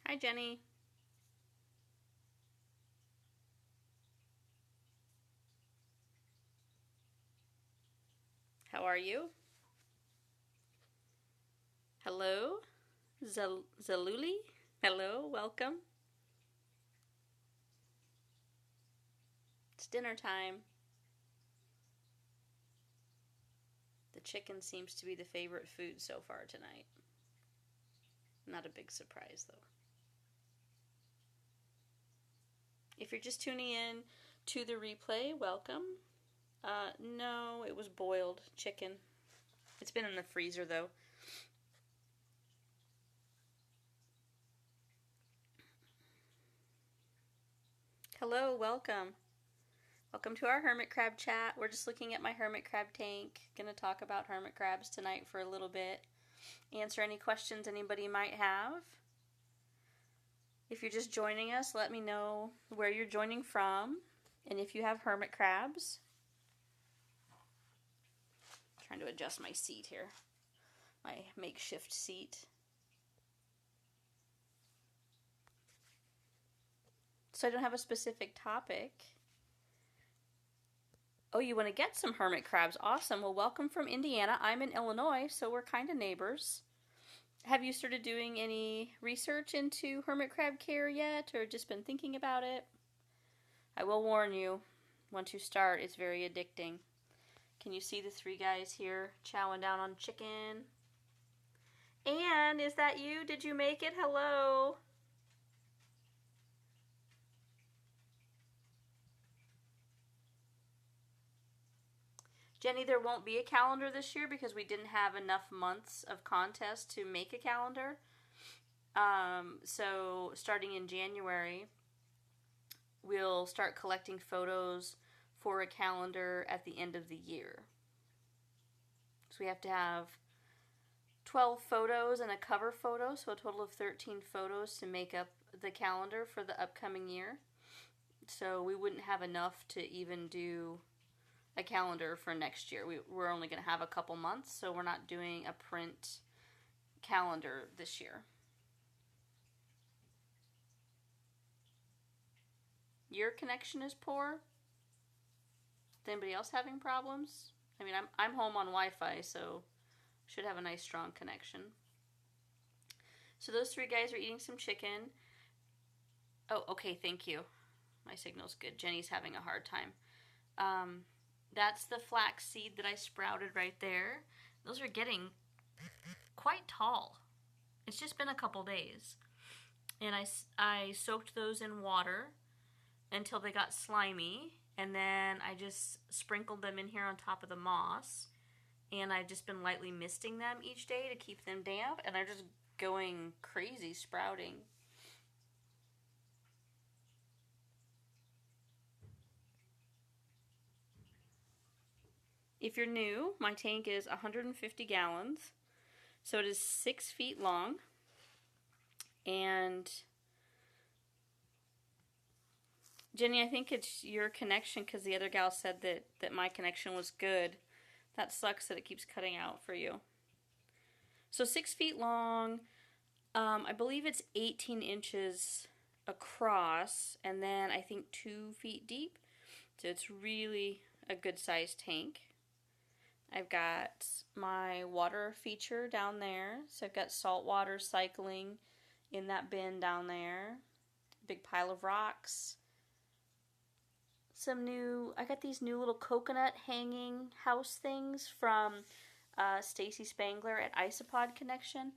Hi, Jenny. How are you? Hello, Zaluli. Hello, welcome. It's dinner time. The chicken seems to be the favorite food so far tonight. Not a big surprise, though. If you're just tuning in to the replay, welcome. No, it was boiled chicken. It's been in the freezer, though. Hello, welcome. Welcome to our hermit crab chat. We're just looking at my hermit crab tank. Gonna talk about hermit crabs tonight for a little bit. Answer any questions anybody might have. If you're just joining us, let me know where you're joining from and if you have hermit crabs. I'm trying to adjust my seat here, my makeshift seat. So I don't have a specific topic. Oh, you want to get some hermit crabs? Awesome. Well, welcome from Indiana. I'm in Illinois, so we're kind of neighbors. Have you started doing any research into hermit crab care yet, or just been thinking about it? I will warn you, once you start, it's very addicting. Can you see the three guys here chowing down on chicken? Anne, is that you? Did you make it? Hello. Jenny, there won't be a calendar this year because we didn't have enough months of contest to make a calendar. So starting in January, we'll start collecting photos for a calendar at the end of the year. So we have to have 12 photos and a cover photo, so a total of 13 photos to make up the calendar for the upcoming year. So we wouldn't have enough to even do a calendar for next year. We're only going to have a couple months, so we're not doing a print calendar this year. Your connection is poor? Is anybody else having problems? I mean, I'm home on Wi-Fi, so should have a nice strong connection. So those three guys are eating some chicken. Oh, okay, thank you. My signal's good. Jenny's having a hard time. That's the flax seed that I sprouted right there. Those are getting quite tall. It's just been a couple days. And I soaked those in water until they got slimy. And then I just sprinkled them in here on top of the moss. And I've just been lightly misting them each day to keep them damp. And they're just going crazy sprouting. If you're new, my tank is 150 gallons. So it is 6 feet long. And Jenny, I think it's your connection because the other gal said that my connection was good. That sucks that it keeps cutting out for you. So 6 feet long. I believe it's 18 inches across, and then I think 2 feet deep. So it's really a good sized tank. I've got my water feature down there. So I've got salt water cycling in that bin down there. Big pile of rocks. I got these new little coconut hanging house things from Stacy Spangler at Isopod Connection.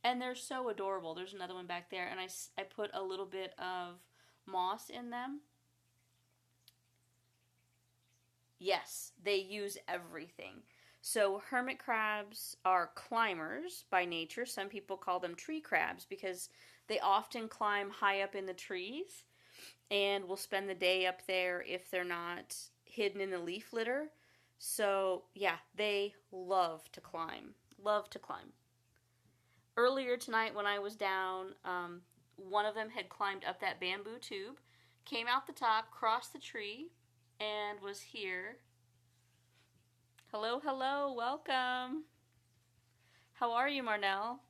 And they're so adorable. There's another one back there. And I put a little bit of moss in them. Yes, they use everything. So hermit crabs are climbers by nature. Some people call them tree crabs because they often climb high up in the trees and will spend the day up there if they're not hidden in the leaf litter. So yeah, they love to climb. Love to climb. Earlier tonight when I was down, one of them had climbed up that bamboo tube, came out the top, crossed the tree, and was here. Hello, hello, welcome. How are you, Marnell?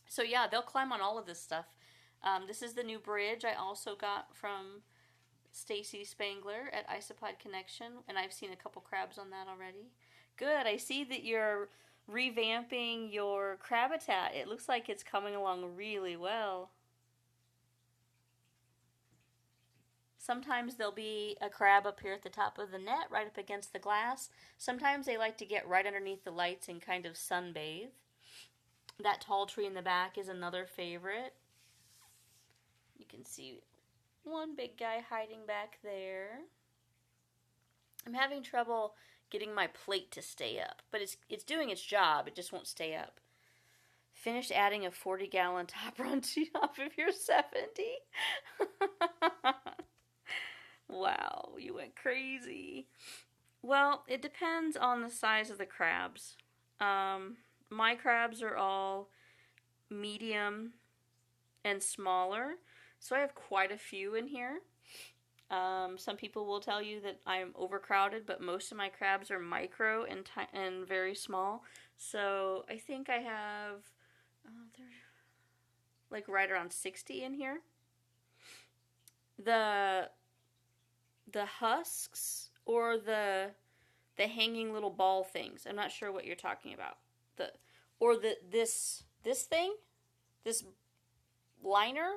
So yeah, they'll climb on all of this stuff. This is the new bridge I also got from Stacy Spangler at Isopod Connection, and I've seen a couple crabs on that already. Good. I see that you're revamping your Crabitat. It looks like it's coming along really well. Sometimes there'll be a crab up here at the top of the net, right up against the glass. Sometimes they like to get right underneath the lights and kind of sunbathe. That tall tree in the back is another favorite. You can see one big guy hiding back there. I'm having trouble getting my plate to stay up, but it's doing its job. It just won't stay up. Finished adding a 40-gallon topper on top of your 70. Wow, you went crazy. Well, it depends on the size of the crabs. My crabs are all medium and smaller, so I have quite a few in here. Some people will tell you that I'm overcrowded, but most of my crabs are micro and very small. So I think I have like right around 60 in here. The husks or the hanging little ball things. I'm not sure what you're talking about. This thing, this liner.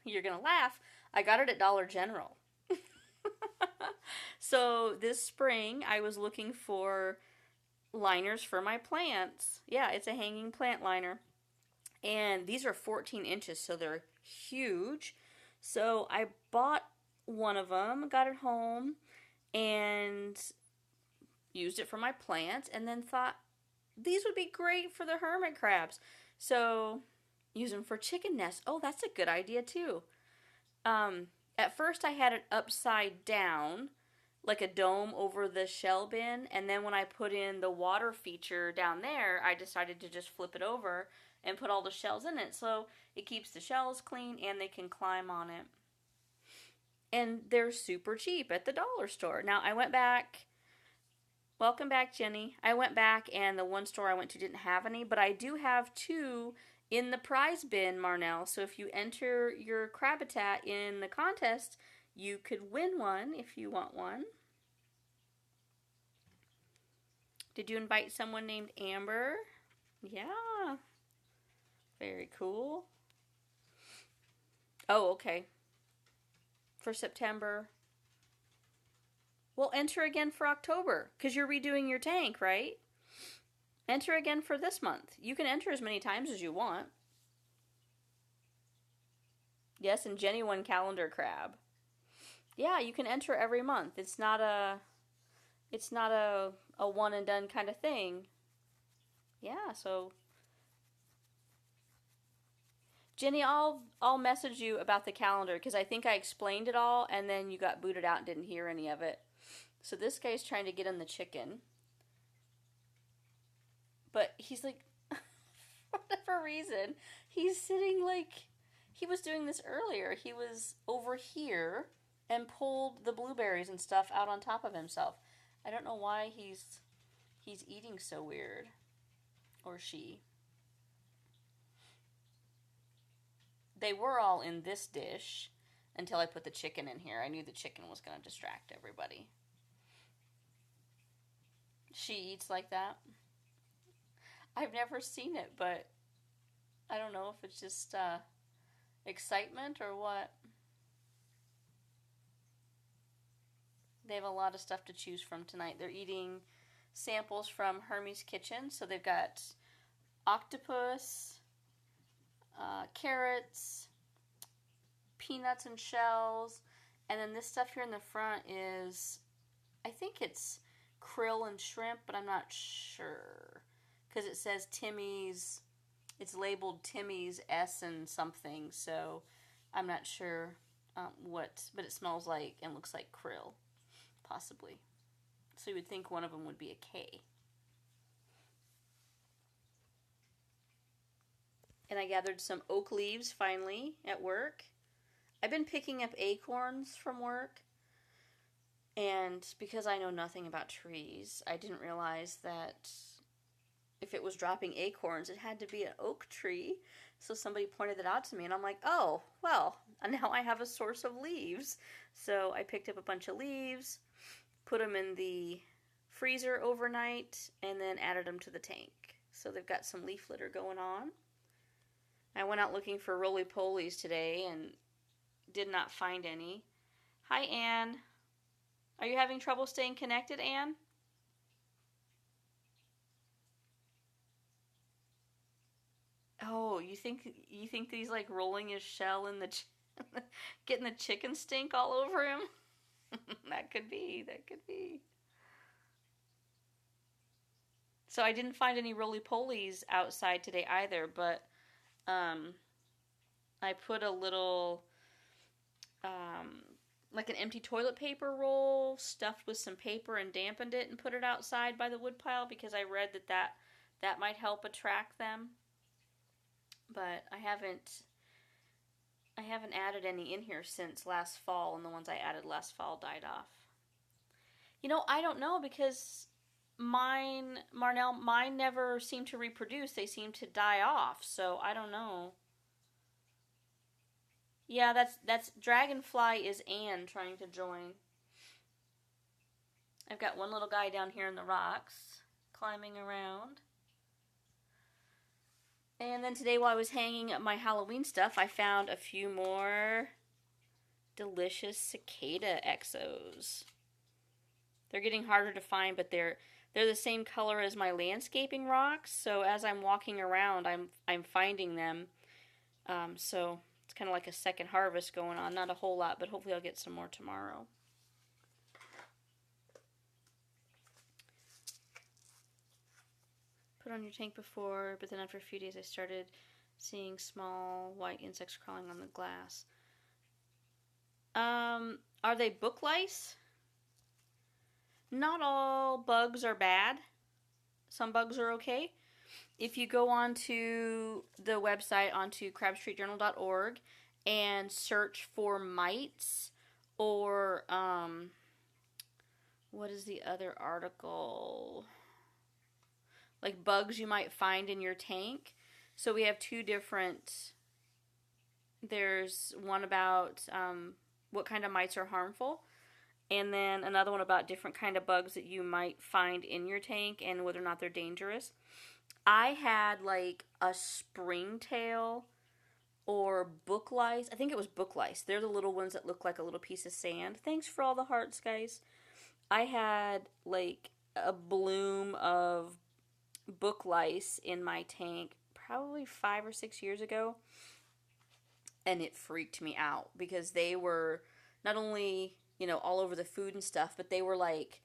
You're gonna laugh. I got it at Dollar General. So this spring I was looking for liners for my plants. Yeah, it's a hanging plant liner. And these are 14 inches, so they're huge. So I bought one of them, got it home, and used it for my plants, and then thought these would be great for the hermit crabs. So use them for chicken nests. Oh, that's a good idea too. At first I had it upside down, like a dome over the shell bin, and then when I put in the water feature down there, I decided to just flip it over and put all the shells in it, so it keeps the shells clean and they can climb on it. And they're super cheap at the dollar store. Now I went back. Welcome back, Jenny. I went back and the one store I went to didn't have any, but I do have 2 in the prize bin, Marnell. So if you enter your Crabitat in the contest, you could win one if you want one. Did you invite someone named Amber? Yeah. Very cool. Oh, okay. For September. Well, enter again for October, because you're redoing your tank, right? Enter again for this month. You can enter as many times as you want. Yes, and Jenny won calendar crab. Yeah, you can enter every month. It's not a one and done kind of thing. Yeah, so Jenny, I'll message you about the calendar, because I think I explained it all and then you got booted out and didn't hear any of it. So this guy's trying to get in the chicken. But he's like, for whatever reason, he's sitting like, he was doing this earlier. He was over here and pulled the blueberries and stuff out on top of himself. I don't know why he's eating so weird. Or she. They were all in this dish until I put the chicken in here. I knew the chicken was going to distract everybody. She eats like that. I've never seen it, but I don't know if it's just excitement or what. They have a lot of stuff to choose from tonight. They're eating samples from Hermie's Kitchen. So they've got octopus, carrots, peanuts and shells, and then this stuff here in the front is, I think it's krill and shrimp, but I'm not sure, because it says Timmy's, it's labeled Timmy's S and something, so I'm not sure what, but it smells like and looks like krill, possibly. So you would think one of them would be a K. And I gathered some oak leaves finally at work. I've been picking up acorns from work, and because I know nothing about trees, I didn't realize that if it was dropping acorns, it had to be an oak tree. So somebody pointed it out to me, and I'm like, oh, well, now I have a source of leaves. So I picked up a bunch of leaves, put them in the freezer overnight, and then added them to the tank. So they've got some leaf litter going on. I went out looking for roly-polies today and did not find any. Hi, Anne. Are you having trouble staying connected, Anne? Oh, you think that he's like rolling his shell in the getting the chicken stink all over him? That could be. That could be. So I didn't find any roly-polies outside today either, but um, I put a little um, like an empty toilet paper roll stuffed with some paper and dampened it and put it outside by the woodpile because I read that might help attract them. But I haven't added any in here since last fall, and the ones I added last fall died off. I don't know because mine never seem to reproduce. They seem to die off, so I don't know. Yeah, that's Dragonfly is Anne trying to join. I've got one little guy down here in the rocks climbing around. And then today while I was hanging up my Halloween stuff, I found a few more delicious cicada exos. They're getting harder to find, but they're the same color as my landscaping rocks. So as I'm walking around, I'm finding them. So it's kind of like a second harvest going on. Not a whole lot, but hopefully I'll get some more tomorrow. Put on your tank before, but then after a few days I started seeing small white insects crawling on the glass. Are they book lice? Not all bugs are bad. Some bugs are okay. If you go onto the website, onto crabstreetjournal.org, and search for mites, or, what is the other article? Like bugs you might find in your tank. So we have two different, there's one about what kind of mites are harmful, and then another one about different kind of bugs that you might find in your tank and whether or not they're dangerous. I had like a springtail or book lice. I think it was book lice. They're the little ones that look like a little piece of sand. Thanks for all the hearts, guys. I had like a bloom of book lice in my tank probably 5 or 6 years ago, and it freaked me out because they were not only all over the food and stuff, but they were like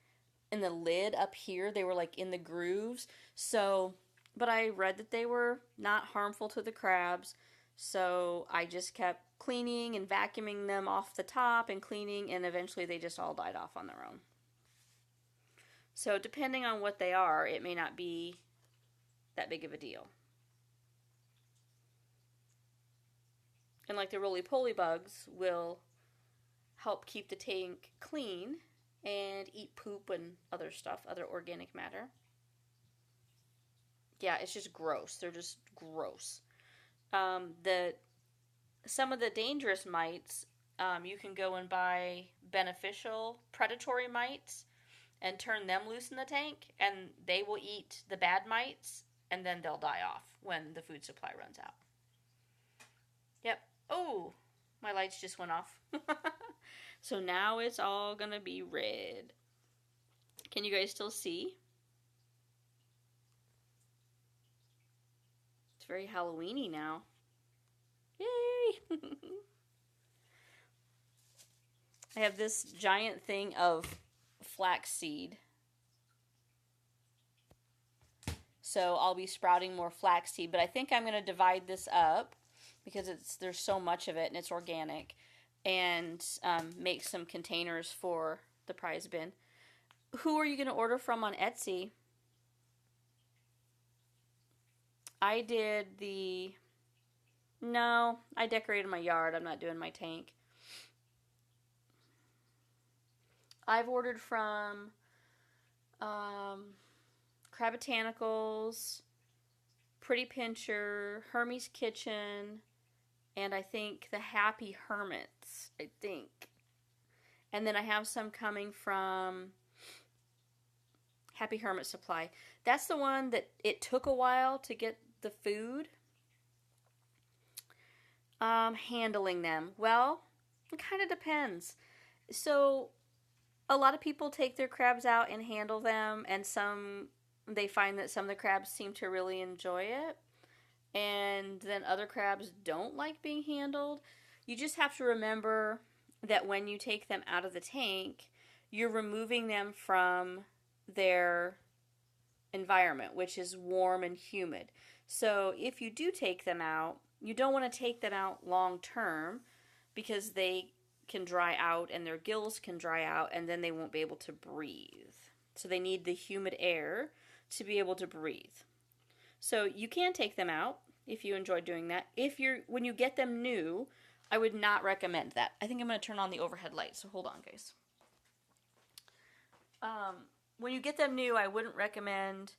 in the lid up here. They were like in the grooves. So but I read that they were not harmful to the crabs, so I just kept cleaning and vacuuming them off the top and cleaning, and eventually they just all died off on their own. So depending on what they are, it may not be that big of a deal. And like the roly-poly bugs will help keep the tank clean and eat poop and other stuff, other organic matter. Yeah, it's just gross. They're just gross. Some of the dangerous mites, you can go and buy beneficial predatory mites and turn them loose in the tank, and they will eat the bad mites, and then they'll die off when the food supply runs out. Yep. Oh, my lights just went off. So now it's all gonna be red. Can you guys still see? It's very Halloween-y now. Yay! I have this giant thing of flaxseed. So I'll be sprouting more flaxseed, but I think I'm going to divide this up because there's so much of it and it's organic, and make some containers for the prize bin. Who are you going to order from on Etsy? I did No, I decorated my yard. I'm not doing my tank. I've ordered from Crabotanicals, Pretty Pincher, Hermie's Kitchen, and I think the Happy Hermits, I think. And then I have some coming from Happy Hermit Supply. That's the one that it took a while to get the food. Handling them. Well, it kind of depends. So, a lot of people take their crabs out and handle them, and they find that some of the crabs seem to really enjoy it. And then other crabs don't like being handled. You just have to remember that when you take them out of the tank, you're removing them from their environment, which is warm and humid. So if you do take them out, you don't want to take them out long term because they can dry out and their gills can dry out and then they won't be able to breathe. So they need the humid air to be able to breathe. So you can take them out if you enjoy doing that. When you get them new, I would not recommend that. I think I'm going to turn on the overhead light, so hold on, guys. When you get them new, I wouldn't recommend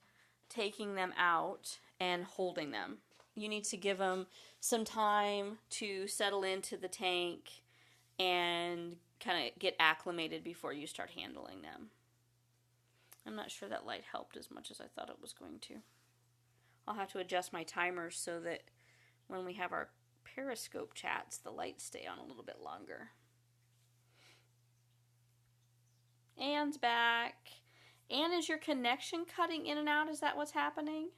taking them out and holding them. You need to give them some time to settle into the tank and kind of get acclimated before you start handling them. I'm not sure that light helped as much as I thought it was going to. I'll have to adjust my timer so that when we have our Periscope chats, the lights stay on a little bit longer. Anne's back. Anne, is your connection cutting in and out? Is that what's happening?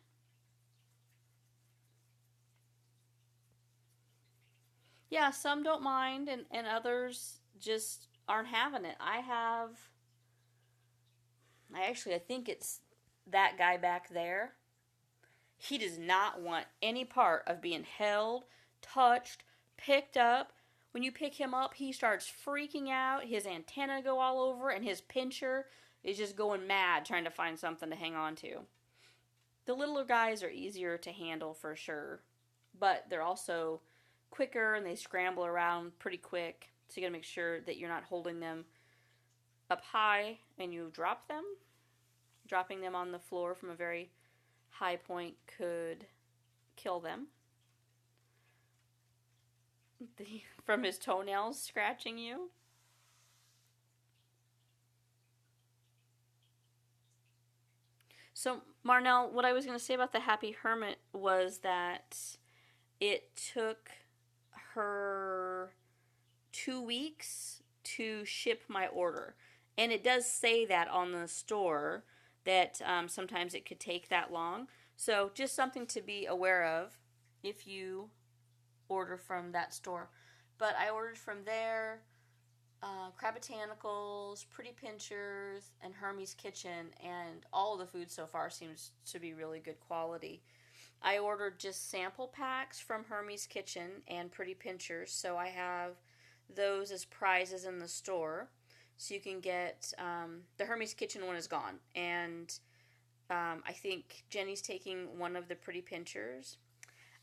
Yeah, some don't mind and others just aren't having it. I think it's that guy back there. He does not want any part of being held, touched, picked up. When you pick him up, he starts freaking out. His antennae go all over, and his pincher is just going mad trying to find something to hang on to. The littler guys are easier to handle for sure, but they're also quicker and they scramble around pretty quick. So you gotta make sure that you're not holding them up high and you drop them. Dropping them on the floor from a very high point could kill them. From his toenails scratching you. So, Marnell, what I was going to say about the Happy Hermit was that it took her 2 weeks to ship my order. And it does say that on the store that sometimes it could take that long. So just something to be aware of if you order from that store. But I ordered from there, Crabotanicals, Pretty Pinchers, and Hermie's Kitchen, and all of the food so far seems to be really good quality. I ordered just sample packs from Hermie's Kitchen and Pretty Pinchers, so I have those as prizes in the store. So you can get, the Hermie's Kitchen one is gone, and I think Jenny's taking one of the Pretty Pinchers.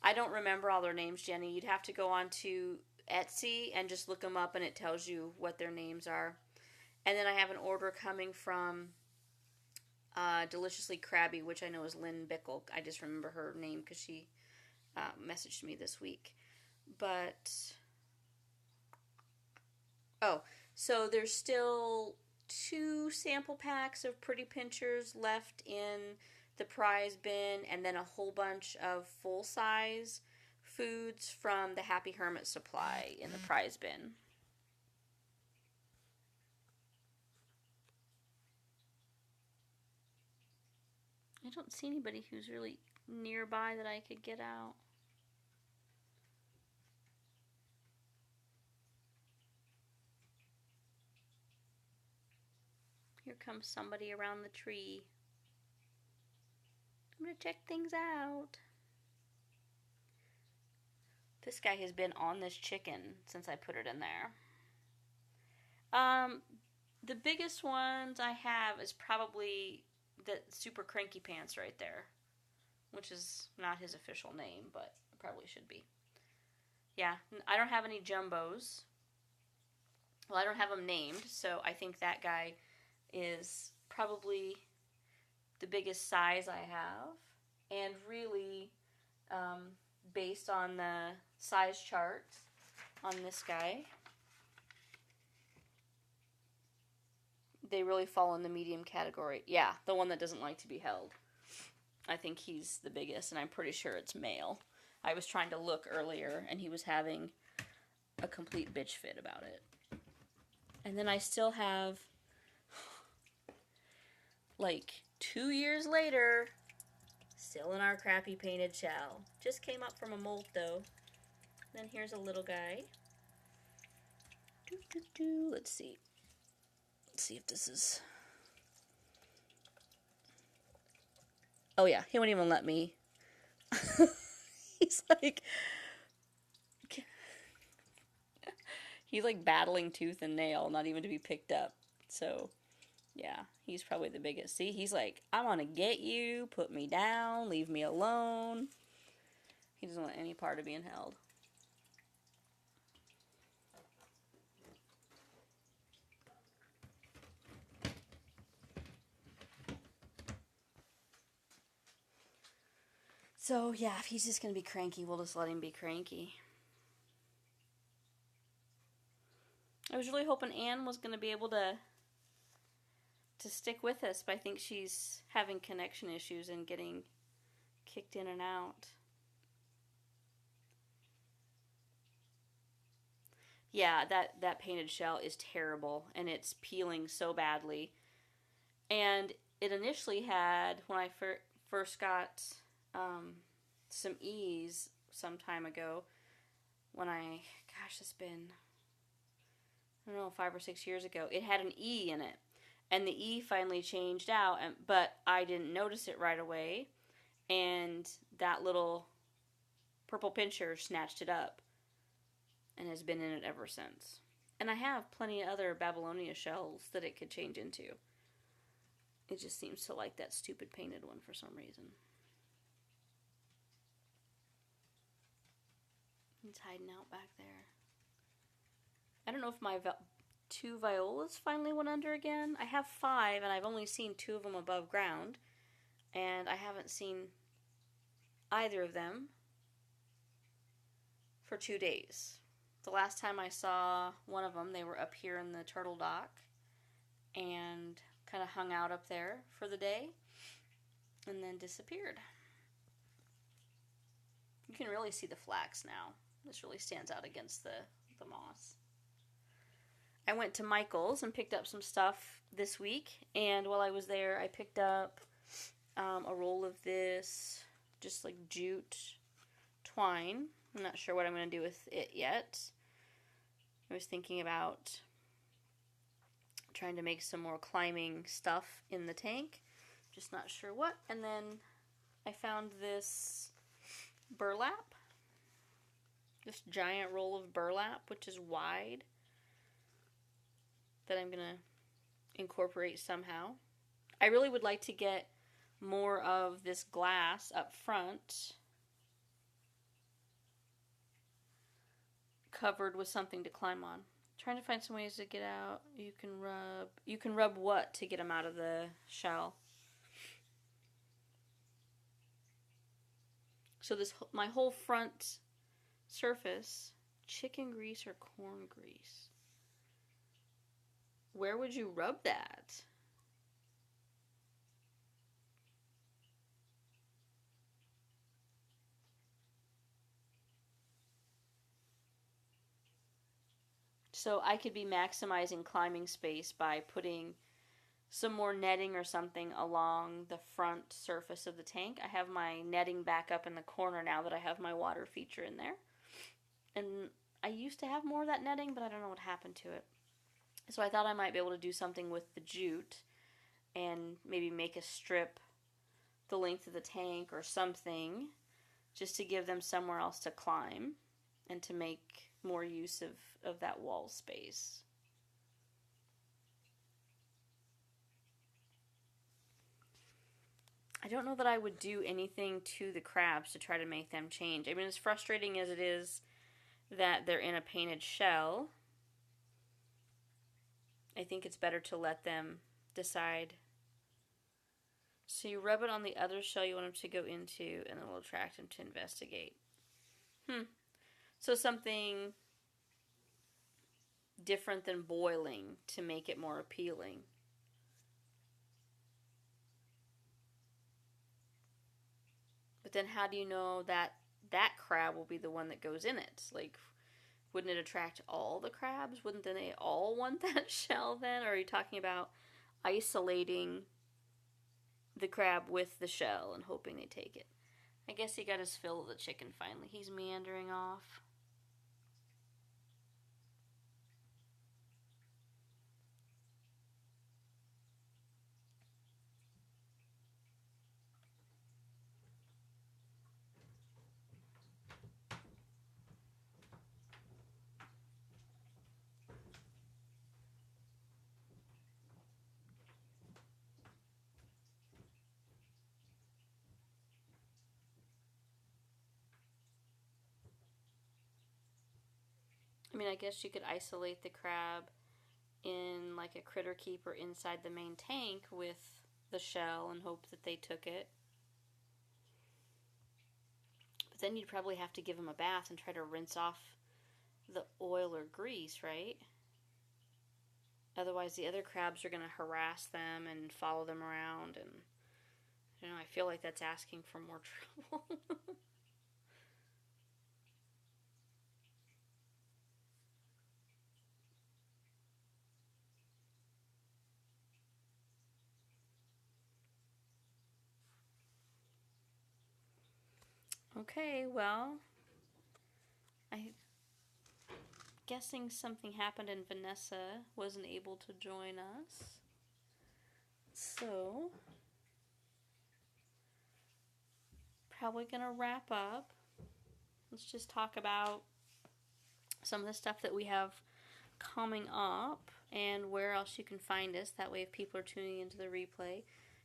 I don't remember all their names, Jenny. You'd have to go on to Etsy and just look them up, and it tells you what their names are. And then I have an order coming from Deliciously Crabby, which I know is Lynn Bickle. I just remember her name because she messaged me this week. But, so there's still 2 sample packs of Pretty Pinchers left in the prize bin, and then a whole bunch of full-size foods from the Happy Hermit supply in the prize bin. I don't see anybody who's really nearby that I could get out. Here comes somebody around the tree. I'm gonna check things out. This guy has been on this chicken since I put it in there. The biggest ones I have is probably the Super Cranky Pants right there, which is not his official name, but it probably should be. Yeah, I don't have any jumbos. Well, I don't have them named, so I think that guy is probably the biggest size I have. And really, based on the size chart on this guy. They really fall in the medium category. Yeah, the one that doesn't like to be held. I think he's the biggest, and I'm pretty sure it's male. I was trying to look earlier, and he was having a complete bitch fit about it. And then I still have, like, 2 years later, still in our crappy painted shell. Just came up from a mold, though. Then here's a little guy. Let's see. Let's see if this is... Oh, yeah. He won't even let me. He's like... He's like battling tooth and nail, not even to be picked up. So, yeah, he's probably the biggest. See, he's like, I want to get you, put me down, leave me alone. He doesn't want any part of being held. So, yeah, if he's just going to be cranky, we'll just let him be cranky. I was really hoping Anne was going to be able to stick with us, but I think she's having connection issues and getting kicked in and out. Yeah, that painted shell is terrible, and it's peeling so badly. And it initially had, when I first got some E's some time ago, when it's been, I don't know, 5 or 6 years ago, it had an E in it. And the E finally changed out, but I didn't notice it right away. And that little purple pincher snatched it up and has been in it ever since. And I have plenty of other Babylonia shells that it could change into. It just seems to like that stupid painted one for some reason. He's hiding out back there. I don't know if my 2 violas finally went under again. I have 5, and I've only seen 2 of them above ground. And I haven't seen either of them for 2 days. The last time I saw one of them, they were up here in the turtle dock and kind of hung out up there for the day and then disappeared. You can really see the flax now. This really stands out against the moss. I went to Michael's and picked up some stuff this week, and while I was there, I picked up a roll of this just like jute twine. I'm not sure what I'm going to do with it yet. I was thinking about trying to make some more climbing stuff in the tank. Just not sure what. And then I found this burlap. This giant roll of burlap, which is wide, that I'm going to incorporate somehow. I really would like to get more of this glass up front covered with something to climb on. Trying to find some ways to get out. You can rub what to get them out of the shell? So my whole front surface, chicken grease or corn grease. Where would you rub that? So I could be maximizing climbing space by putting some more netting or something along the front surface of the tank. I have my netting back up in the corner now that I have my water feature in there. And I used to have more of that netting, but I don't know what happened to it. So I thought I might be able to do something with the jute and maybe make a strip the length of the tank or something just to give them somewhere else to climb and to make more use of that wall space. I don't know that I would do anything to the crabs to try to make them change. I mean, as frustrating as it is that they're in a painted shell, I think it's better to let them decide So you rub it on the other shell you want him to go into, and it will attract him to investigate. So something different than boiling to make it more appealing. But then how do you know that that crab will be the one that goes in it? Like, wouldn't it attract all the crabs? Wouldn't they all want that shell then? Or are you talking about isolating the crab with the shell and hoping they take it? I guess he got his fill of the chicken finally. He's meandering off. I mean, I guess you could isolate the crab in like a critter keeper inside the main tank with the shell and hope that they took it. But then you'd probably have to give them a bath and try to rinse off the oil or grease, right? Otherwise, the other crabs are going to harass them and follow them around, and I don't know, I feel like that's asking for more trouble. Okay, well, I'm guessing something happened and Vanessa wasn't able to join us. So, probably gonna wrap up. Let's just talk about some of the stuff that we have coming up and where else you can find us. That way, if people are tuning into the replay,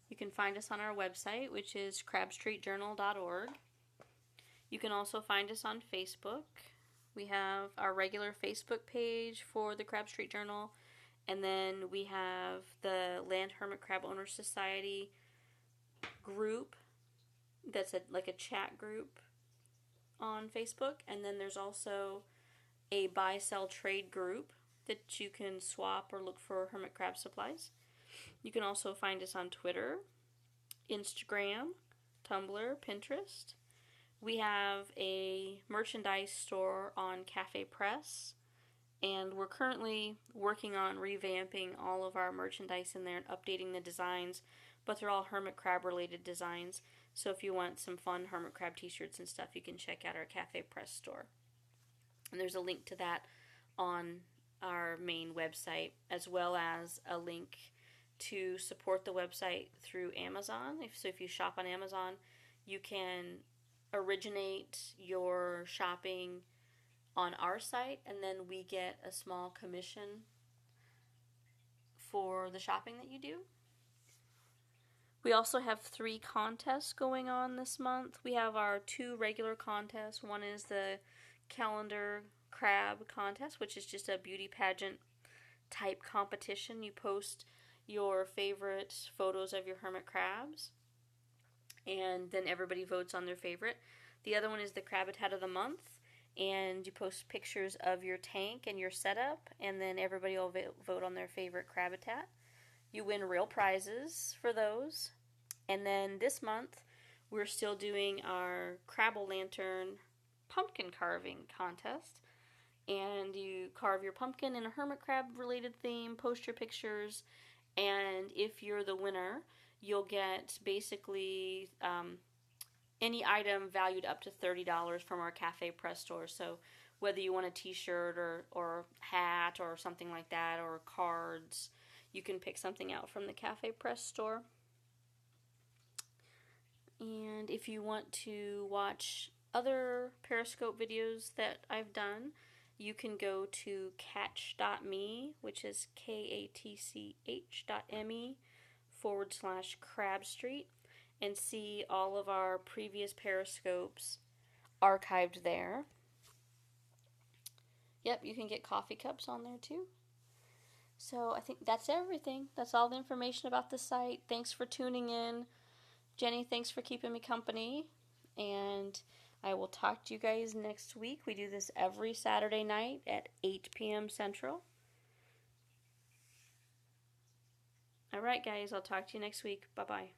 you can find us on our website, which is crabstreetjournal.org. You can also find us on Facebook. We have our regular Facebook page for the Crab Street Journal, and then we have the Land Hermit Crab Owners Society group that's like a chat group on Facebook, and then there's also a buy-sell trade group that you can swap or look for hermit crab supplies. You can also find us on Twitter, Instagram, Tumblr, Pinterest. We have a merchandise store on Cafe Press, and we're currently working on revamping all of our merchandise in there and updating the designs, but they're all hermit crab related designs. So if you want some fun hermit crab t-shirts and stuff, you can check out our Cafe Press store. And there's a link to that on our main website, as well as a link to support the website through Amazon. If you shop on Amazon, you can originate your shopping on our site, and then we get a small commission for the shopping that you do. We also have 3 contests going on this month. We have our 2 regular contests. One is the calendar crab contest, which is just a beauty pageant type competition. You post your favorite photos of your hermit crabs, and then everybody votes on their favorite. The other one is the Crabitat of the Month, and you post pictures of your tank and your setup, and then everybody will vote on their favorite Crabitat. You win real prizes for those. And then this month, we're still doing our Crab-O-Lantern pumpkin carving contest. And you carve your pumpkin in a hermit crab related theme, post your pictures, and if you're the winner, you'll get basically any item valued up to $30 from our Cafe Press store. So whether you want a t-shirt or hat or something like that, or cards, you can pick something out from the Cafe Press store. And if you want to watch other Periscope videos that I've done, you can go to catch.me, which is katch.me/crabstreet, and see all of our previous Periscopes archived there. Yep, you can get coffee cups on there too. So I think that's everything. That's all the information about the site. Thanks for tuning in. Jenny, thanks for keeping me company, and I will talk to you guys next week. We do this every Saturday night at 8 p.m. Central. All right, guys, I'll talk to you next week. Bye-bye.